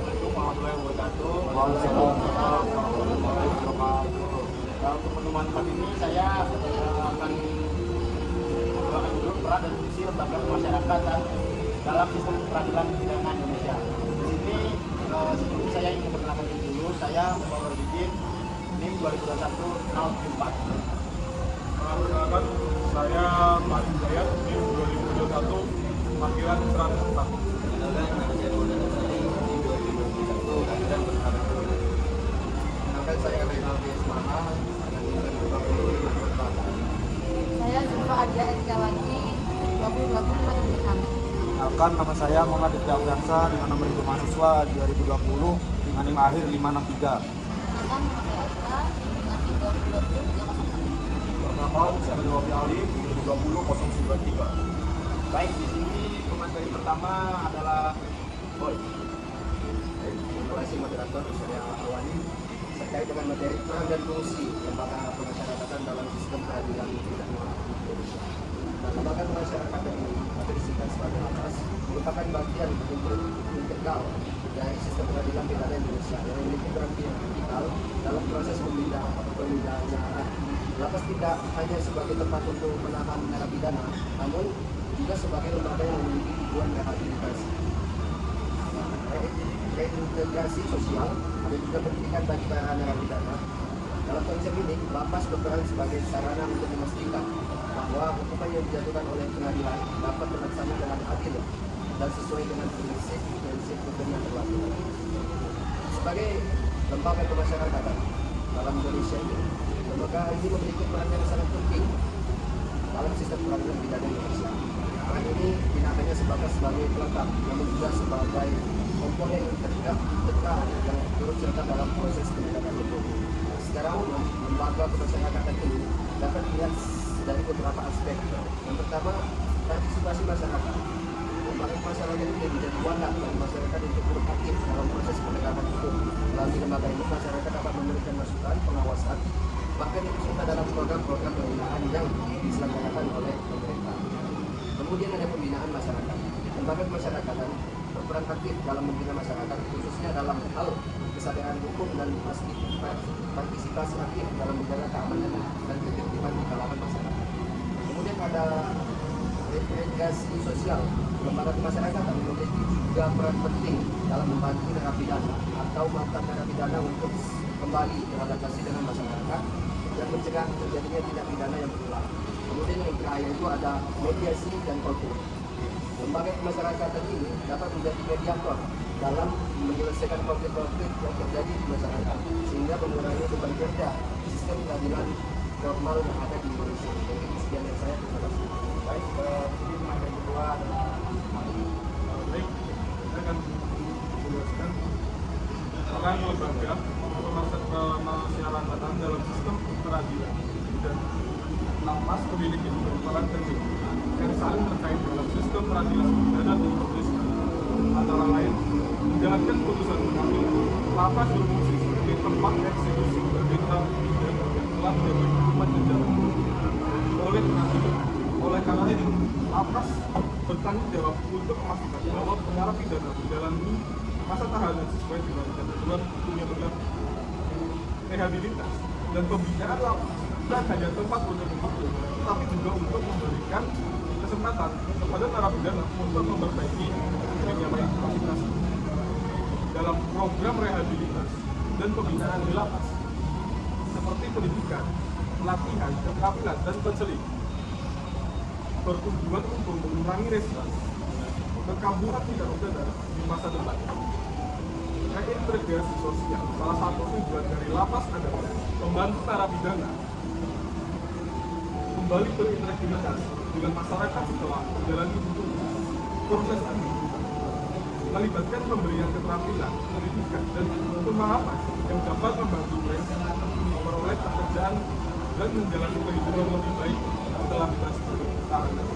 Assalamualaikum warahmatullahi wabarakatuh. Waalaikumsalam warahmatullahi wabarakatuh. Untuk teman-teman ini saya akan membawakan dulu peran dan fungsi lembaga pemasyarakatan dalam sistem peradilan pidana Indonesia. Di sini sebelum saya ingin memperkenalkan diri dulu, saya Muhammad Ridin, NIM 2021-04. Perkenalkan, saya Pak Hidayat, NIM 2021, panggilan 104. Kenalkan saya Renaldi Ismana, Saya Zulfa Adia Etiawati, 2020. Kenalkan, nama saya Muhammad Ibda Uyansa dengan nomor hidup mahasiswa 2020 dengan NIM akhir 563. Kenalkan nama saya Eka, dengan NIM 2020. Perkenalkan, saya Dewa Ali, 2020-093. Baik, di sini pemateri pertama adalah Boy. Terima kasih moderator Surya Awani terkait dengan materi peran dan fungsi lembaga pemasyarakatan dalam sistem peradilan pidana Indonesia. Nah, lembaga pemasyarakatan ini atau disingkat sebagai LAPAS merupakan bagian integral dari sistem peradilan pidana Indonesia yang memiliki peran vital dalam proses pemindahan. LAPAS tidak hanya sebagai tempat untuk menahan narapidana, namun juga sebagai lembaga yang memiliki tujuan rehabilitasi, reintegrasi sosial, dan juga pendidikan bagi para narapidana. Dalam konsep ini, LAPAS berperan sebagai sarana untuk memastikan bahwa hukuman yang dijatuhkan oleh pengadilan dapat terlaksana dengan adil dan sesuai dengan prinsip hukum yang berlaku. Sebagai lembaga pemasyarakatan dalam Indonesia ini, lembaga ini memiliki peran yang sangat penting dalam sistem peradilan pidana Indonesia. Peran ini tidak hanya sebatas sebagai pelengkap, namun juga sebagai komponen integral yang turut serta dalam proses penegakan hukum. Secara umum, lembaga pemasyarakatan ini dapat dilihat dari beberapa aspek. Yang pertama, partisipasi masyarakat. Lembaga masyarakat ini menjadi wadah bagi masyarakat untuk turut aktif dalam proses penegakan hukum. Melalui lembaga ini, masyarakat dapat memberikan masukan, pengawasan, bahkan ikut serta dalam program-program pembinaan yang diselenggarakan oleh pemerintah. Kemudian ada pembinaan masyarakat. Lembaga pemasyarakatan berperan aktif dalam membina masyarakat, khususnya dalam hal kesadaran hukum dan partisipasi aktif dalam menjaga keamanan dan ketertiban di kalangan masyarakat. Kemudian ada reintegrasi sosial. Lembaga pemasyarakatan memiliki juga peran penting dalam membantu narapidana atau mantan narapidana untuk kembali beradaptasi dengan masyarakat dan mencegah terjadinya tindak pidana yang berulang. Kemudian yang terakhir itu ada mediasi dan konflik. Lembaga pemasyarakatan ini dapat menjadi mediator dalam menyelesaikan konflik-konflik yang terjadi di masyarakat sehingga mengurangi beban kerja sistem peradilan normal yang ada di Indonesia. Mungkin sekian dari saya, terima kasih. Baik, ini materi kedua adalah baik, saya akan menjelaskan peran lembaga pemasyarakatan dalam sistem peradilan dan LAPAS memiliki peran penting yang saling terkait dalam sistem peradilan pidana di Indonesia. Antara lain, menjalankan putusan pengadilan, LAPAS berfungsi sebagai tempat eksekusi bagi narapidana yang telah menjadi hukuman penjara oleh pengadilan. Oleh karena itu, LAPAS bertanggung jawab untuk memastikan bahwa narapidana menjalani masa tahanan sesuai dengan ketentuan hukum yang berlaku. Rehabilitas dan pembinaan LAPAS bukan hanya tempat untuk menghukum, tapi juga untuk memberikan kesempatan kepada narapidana untuk memperbaiki dirinya masing-masing. Dalam program rehabilitasi dan pembinaan di LAPAS, seperti pendidikan, pelatihan, keterampilan, dan konseling, bertujuan untuk mengurangi resiko kekambuhan tindak pidana di masa depan. Reintegrasi sosial, salah satu tujuan dari LAPAS adalah membantu narapidana kembali berintegritas dengan masyarakat setelah menjalani hukum. Proses ini melibatkan pemberian keterampilan, pendidikan, dan pemahaman yang dapat membantu mereka memperoleh pekerjaan dan menjalani kehidupan lebih baik setelah bebas tahanan.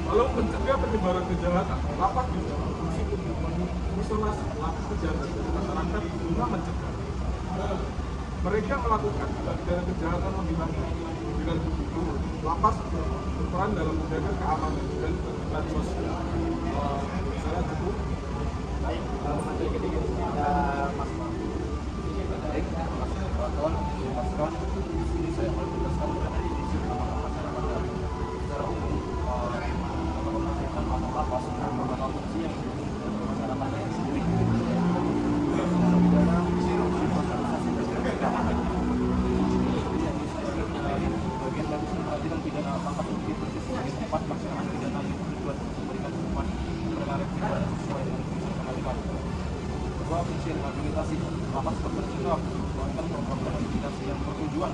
Lalu mencegah penyebaran kejahatan, LAPAS juga berfungsi untuk mengisolasi pelaku kejahatan dari masyarakat guna mencegah mereka melakukan kejahatan lebih lanjut. Dengan begitu, LAPAS berperan dalam menjaga keamanan dan ketertiban sosial. Saya cukup. Baik, bahwa fungsi rehabilitasi lapas bertanggung jawab melakukan program rehabilitasi yang bertujuan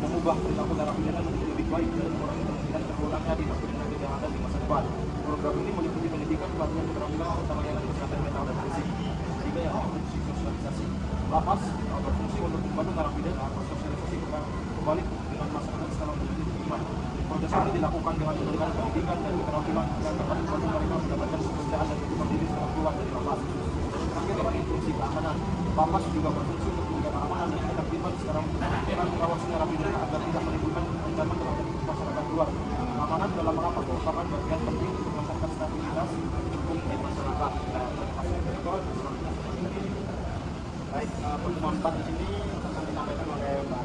mengubah perilaku narapidana menjadi lebih baik dan mengurangi kemungkinan terulangnya tindak pidana kejahatan di masa depan. Program ini meliputi pendidikan, pelatihan keterampilan serta layanan kesehatan mental dan fisik. Ketiga yang fungsi sosialisasi. Lapas berfungsi untuk membantu narapidana bersosialisasi kembali dengan masyarakat secara menjadi hukuman. Proses ini dilakukan dengan memberikan pendidikan dan keterampilan yang dapat membantu mereka mendapatkan kepercayaan dan kehidupan diri setelah keluar dari lapas. Terakhir adalah fungsi keamanan. Lapas juga berfungsi untuk menjaga keamanan dan ketertiban secara mengawasi narapidana agar tidak menimbulkan ancaman terhadap masyarakat luar. Keamanan dalam lapas merupakan bagian penting untuk masyarakat stabilitas hukum di masyarakat. Baik, pertemuan 4 di sini akan disampaikan oleh Mbak.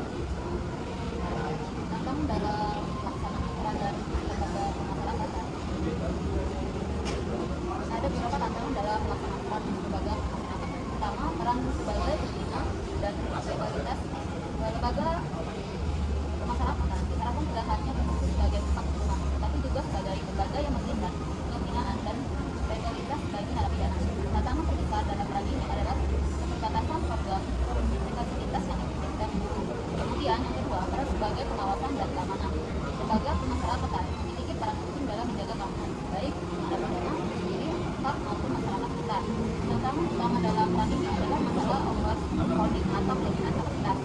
Tentang dalam pelaksanaan peran dan lembaga pemasyarakatan. Ada beberapa tantangan dalam pelaksanaan peran lembaga pemasyarakatan. Pertama, peran sebagai pembina dan legalitas lembaga pemasyarakatan diharapkan tidak hanya berfungsi sebagai tempat rumah, tetapi juga sebagai lembaga yang memberikan pembinaan dan legalitas bagi narapidana. Tantangan terbesar dalam peran ini adalah keterbatasan program fasilitas yang efektif dan mendukung. Kemudian yang kedua, peran sebagai pengawasan dan keamanan. Lembaga pemasyarakatan memiliki peran penting dalam menjaga keamanan baik narapidana sendiri, staff maupun masyarakat sekitar. Tantangan utama dalam peran ini adalah masalah overcrowding atau kelebihan kapasitas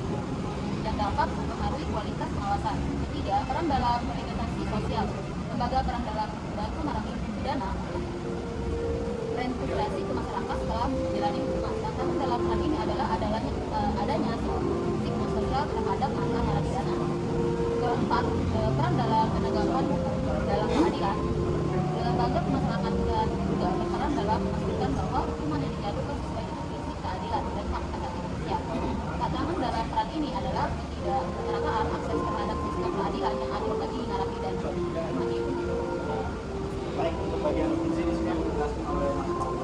yang dapat mempengaruhi kualitas pengawasan. Ketiga, peran dalam rehabilitasi sosial. Lembaga peran dalam membantu narapidana reintegrasi ke masyarakat setelah menjalani hukuman. Tantangan dalam hal ini adalah adanya stigma sosial terhadap mantan narapidana. Keempat, peran dalam penegakan hukum dalam keadilan. Lembaga pemasyarakatan juga berperan dalam memastikan bahwa hukuman yang dijatuhkan sesuai dengan prinsip keadilan dan hak asasi manusia. Tantangan dalam peran ini adalah ketidakmerataan akses terhadap sistem keadilan yang adil bagi narapidana. Baik, untuk bagian fungsi di sini yang dijelaskan oleh Mas Paul.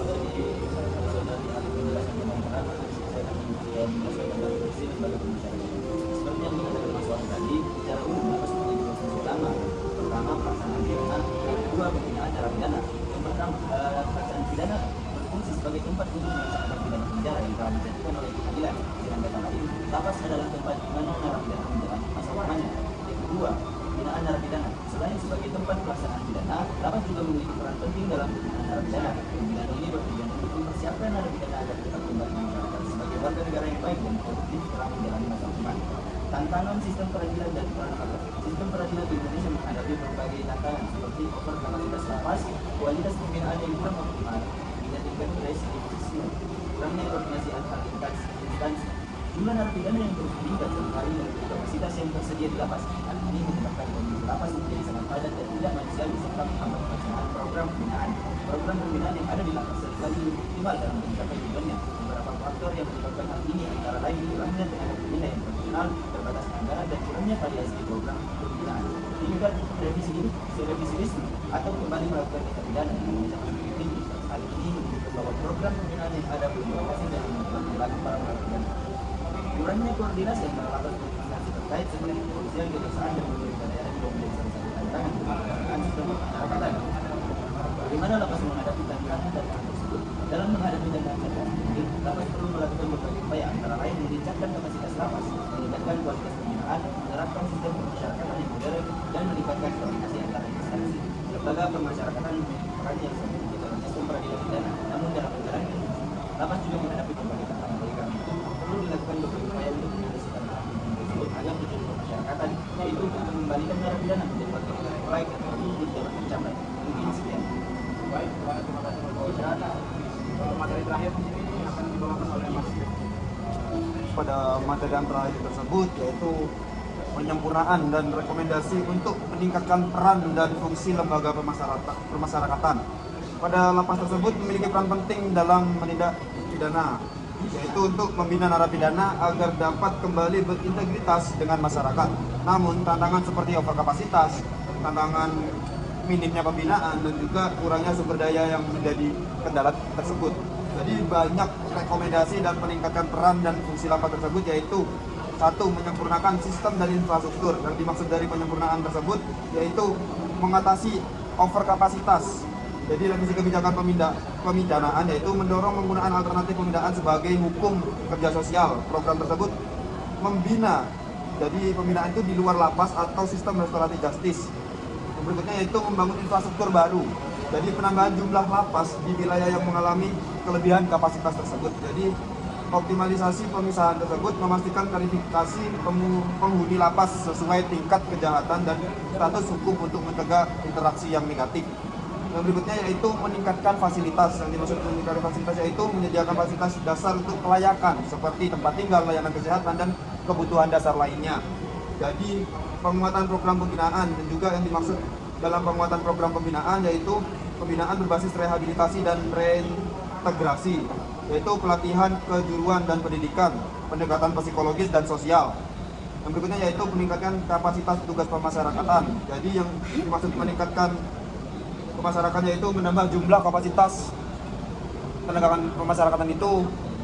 Jadi saya sudah menjelaskan tentang peran, saya akan menjelaskan tentang fungsi lembaga pemasyarakatan. Seperti yang dikatakan Mas Paul tadi, secara umum lapas memiliki dua fungsi utama. Pertama, pelaksanaan pidana, yang kedua, pembinaan narapidana. Yang pertama, pelaksanaan pidana berfungsi sebagai tempat untuk melaksanakan pidana penjara yang telah dijatuhkan oleh pengadilan. Dengan kata lain, lapas adalah tempat di mana narapidana menjalani masa hukumannya. Yang kedua, pembinaan narapidana. Selain sebagai tempat pelaksanaan pidana, lapas juga memiliki peran penting dalam pembinaan narapidana. Pembinaan ini bertujuan untuk mempersiapkan narapidana agar tetap kembali masyarakat sebagai warga negara yang baik dan produktif setelah menjalani masa hukuman. Tantangan sistem peradilan dan peran lapas. Sistem peradilan di Indonesia menghadapi berbagai tantangan seperti over kapasitas lapas, kualitas pembinaan yang kurang optimal, hingga tingkat residivisme, kurangnya koordinasi antar instansi, jumlah narapidana yang terus meningkat serta kapasitas yang tersedia di lapas. Hal ini menyebabkan kondisi lapas menjadi sangat padat dan tidak manusiawi serta menghambat pelaksanaan program pembinaan. Program pembinaan yang ada di lapas seringkali belum optimal dalam mencapai tujuannya. Beberapa faktor yang menyebabkan hal ini antara lain kurangnya tenaga pembina yang profesional, terbatas anggaran, dan kurangnya variasi program pembinaan. Hingga residivisme atau kembali melakukan tindak pidana yang mencapai tinggi. Hal ini menunjukkan bahwa program pembinaan yang ada belum berhasil dan menyebabkan para narapidana. Kurangnya koordinasi antara lapas dan instansi terkait seperti kepolisian, kejaksaan, dan pemerintah daerah juga menjadi salah satu tantangan pelaksanaan sistem pemasyarakatan. Bagaimana lapas menghadapi tantangan tersebut? Dalam menghadapi tantangan ini, lapas perlu melakukan berbagai upaya, antara lain meningkatkan kapasitas lapas, meningkatkan kualitas pembinaan, menerapkan sistem pemasyarakatan yang modern, dan meningkatkan koordinasi antara instansi. Lembaga pemasyarakatan memiliki peran yang sangat penting dalam sistem peradilan pidana. Namun dalam menjalankan lapas juga menghadapi berbagai tantangan. Oleh karena itu, perlu dilakukan berbagai upaya untuk menyelesaikan tantangan tersebut agar tujuan pemasyarakatan, yaitu untuk mengembalikan narapidana menjadi warga negara yang baik dan produktif dapat tercapai. Mungkin sekian. Baik, terima kasih Mas Paul. Materi terakhir di sini akan dibawakan oleh Mas. Pada materi yang terakhir tersebut yaitu penyempurnaan dan rekomendasi untuk meningkatkan peran dan fungsi lembaga pemasyarakatan. Pada lapas tersebut memiliki peran penting dalam menindak pidana, yaitu untuk membina narapidana agar dapat kembali berintegritas dengan masyarakat. Namun tantangan seperti overkapasitas, tantangan minimnya pembinaan, dan juga kurangnya sumber daya yang menjadi kendala tersebut. Jadi banyak rekomendasi dan meningkatkan peran dan fungsi lapas tersebut, yaitu satu, menyempurnakan sistem dan infrastruktur. Yang dimaksud dari penyempurnaan tersebut yaitu mengatasi overkapasitas Jadi revisi kebijakan pemidanaan yaitu mendorong penggunaan alternatif pemidaan sebagai hukum kerja sosial. Program tersebut membina, jadi pembinaan itu di luar lapas atau sistem restoratif justice. Yang berikutnya yaitu membangun infrastruktur baru. Jadi penambahan jumlah lapas di wilayah yang mengalami kelebihan kapasitas tersebut. Jadi optimalisasi pemisahan tersebut memastikan klarifikasi penghuni lapas sesuai tingkat kejahatan dan status hukum untuk mencegah interaksi yang negatif. Yang berikutnya yaitu meningkatkan fasilitas. Yang dimaksud meningkatkan fasilitas yaitu menyediakan fasilitas dasar untuk kelayakan seperti tempat tinggal, layanan kesehatan, dan kebutuhan dasar lainnya. Jadi penguatan program pembinaan, dan juga yang dimaksud dalam penguatan program pembinaan yaitu pembinaan berbasis rehabilitasi dan reintegrasi, yaitu pelatihan kejuruan dan pendidikan, pendekatan psikologis dan sosial. Yang berikutnya yaitu meningkatkan kapasitas tugas pemasyarakatan. Jadi yang dimaksud meningkatkan pemasyarakat yaitu menambah jumlah kapasitas penegakan pemasyarakatan itu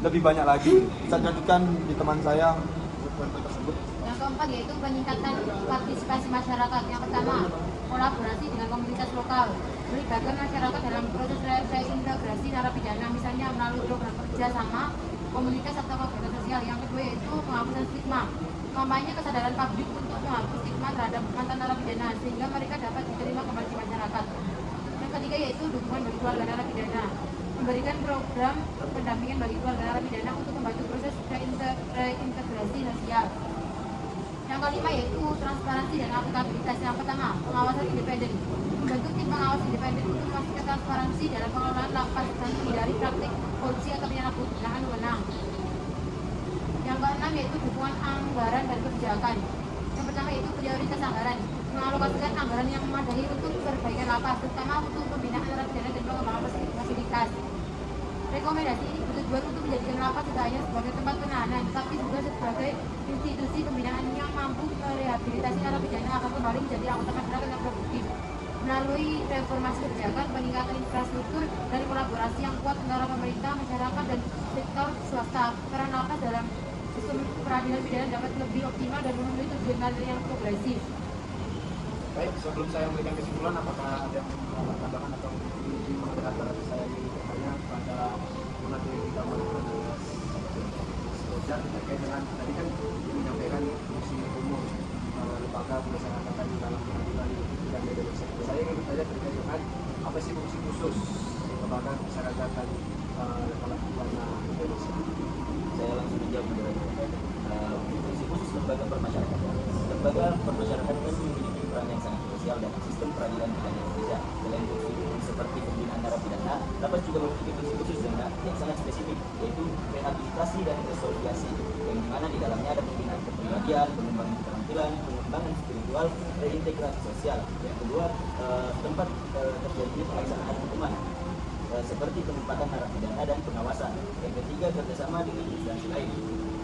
lebih banyak lagi. Bisa dilanjutkan di teman saya tersebut. Yang keempat yaitu meningkatkan partisipasi masyarakat. Yang pertama, kolaborasi dengan komunitas lokal, melibatkan masyarakat dalam proses reintegrasi narapidana, misalnya melalui program kerja sama komunitas atau kegiatan sosial. Yang kedua yaitu penghapusan stigma, kampanye kesadaran publik untuk menghapus stigma terhadap mantan narapidana sehingga mereka dapat diterima kembali di masyarakat. Yang ketiga yaitu dukungan bagi keluarga narapidana, memberikan program pendampingan bagi keluarga narapidana untuk membantu proses reintegrasi sosial. Yang kelima yaitu transparansi dan akuntabilitas. Yang pertama, pengawasan independen, membentuk tim pengawas independen untuk memastikan transparansi dalam pengelolaan lapas dan menghindari praktik korupsi atau penyalahgunaan wewenang. Yang keenam yaitu dukungan anggaran dan kebijakan. Yang pertama yaitu prioritas anggaran, mengalokasikan anggaran yang memadai untuk perbaikan lapas, terutama untuk pembinaan narapidana dan pengembangan fasilitas. Rekomendasi ini bertujuan untuk menjadikan lapas tidak hanya sebagai tempat penahanan, tetapi juga sebagai institusi pembinaan yang mampu merehabilitasi narapidana agar kembali menjadi anggota masyarakat yang produktif. Melalui reformasi kebijakan, peningkatan infrastruktur, dan kolaborasi yang kuat antara pemerintah, masyarakat, dan sektor swasta, peran lapas dalam sistem peradilan pidana dapat lebih optimal dan memenuhi tujuan yang progresif. Baik, sebelum saya memberikan kesimpulan, apakah ada yang mau tambahan atau moderator saya bertanya kepada pengatur kita terkait dengan tadi kan menyampaikan fungsi umum lembaga pemasyarakatan di dalam pengadilan dan Indonesia. Saya ingin bertanya terkait dengan apa sih fungsi khusus lembaga pemasyarakatan dalam pidana Indonesia? Saya langsung menjawab fungsi khusus lembaga permasyarakatan. Lembaga permasyarakatan kan memiliki peran yang sangat krusial dalam sistem peradilan pidana Indonesia. Selain fungsi seperti pembinaan narapidana, lapas juga memiliki fungsi khusus yang sangat spesifik, yaitu rehabilitasi dan resolusi, yang dimana di dalamnya ada pembinaan kepribadian, pengembangan keterampilan, pengembangan spiritual, reintegrasi sosial. Yang kedua, tempat terjadinya pelaksanaan hukuman, seperti penempatan narapidana dan pengawasan. Yang ketiga, kerjasama dengan instansi lain.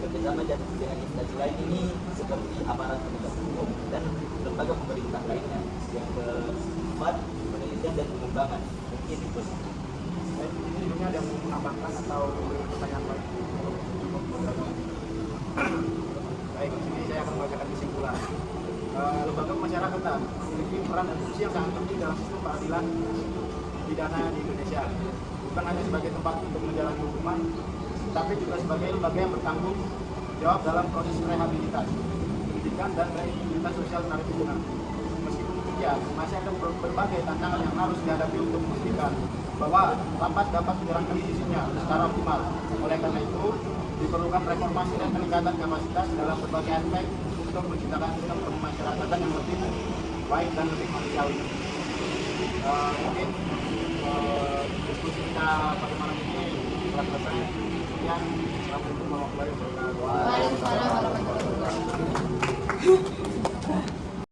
Kerjasama dengan instansi lain ini seperti aparat penegak hukum dan lembaga pemerintah lainnya. Yang keempat, penelitian dan pengembangan. Mungkin itu. Ini sebelumnya ada yang mau menambahkan atau pertanyaan lain? Cukup moderator. Baik, di sini saya akan membacakan kesimpulan. Lembaga pemasyarakatan memiliki peran dan fungsi yang sangat penting dalam sistem peradilan pidana di Indonesia. Bukan hanya sebagai tempat untuk menjalani hukuman, tapi juga sebagai lembaga yang bertanggung jawab dalam proses rehabilitasi, pendidikan, dan reintegritas sosial narapidana. Meskipun demikian, masih ada berbagai tantangan yang harus dihadapi untuk memastikan bahwa lapas dapat menjalankan misinya secara optimal. Oleh karena itu, diperlukan reformasi dan peningkatan kapasitas dalam berbagai aspek untuk menciptakan sistem pemasyarakatan yang lebih baik dan lebih manusiawi. Mungkin diskusi kita pada malam ini telah selesai. Sekian, assalamualaikum warahmatullahi wabarakatuh. Waalaikumsalam warahmatullahi wabarakatuh.